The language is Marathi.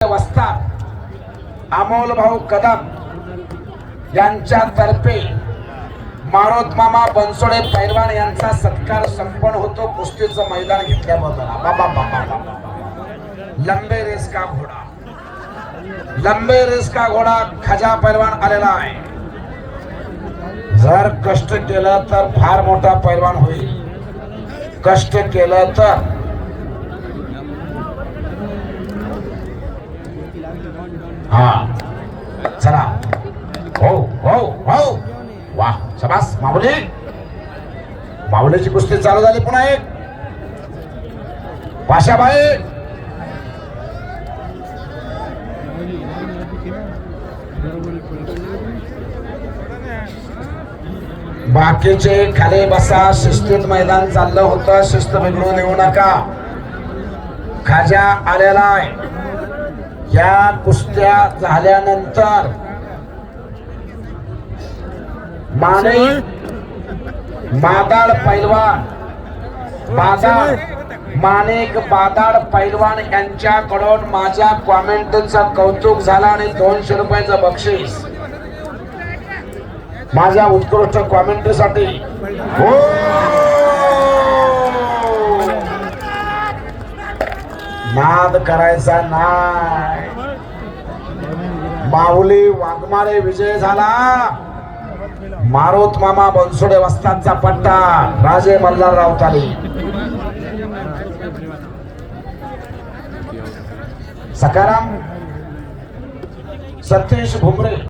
वस्ताद अमोल भाऊ कदम यांच्यातर्फे मारोत मामा बनसोडे पैलवान यांचा सत्कार संपन्न होतो। कुस्तीचं मैदान घेतल्याबद्दल लंबे रेस का घोडा, लंबे रेस का घोडा खजा पैलवान आलेला आहे। जर कष्ट केलं तर फार मोठा पैलवान होईल, कष्ट केलं तर चला हो हो हो वाह शाबास माऊली। माऊलीची कुस्ती चालू झाली। पुन्हा एक पाशाबाई बाकीचे खाली बसा। शिस्तीत मैदान चाललं होतं, शिस्त बिघडू देऊ नका। खाजा आलेला आहे। या कुस्त्या झाल्यानंतर मादाड पैलवान माणिक बादाड पैलवान यांच्याकडून माझ्या कॉमेंटचं कौतुक झालं आणि 200 रुपयाचं बक्षीस माझ्या उत्कृष्ट कॉमेंटसाठी। हो नाद करायचा नाही। माऊली वाघमारे विजय झाला। मारोत मामा बनसोडे वस्तादचा पट्टा राजे मल्हार राऊताली। सकाराम सतीश भुमरे।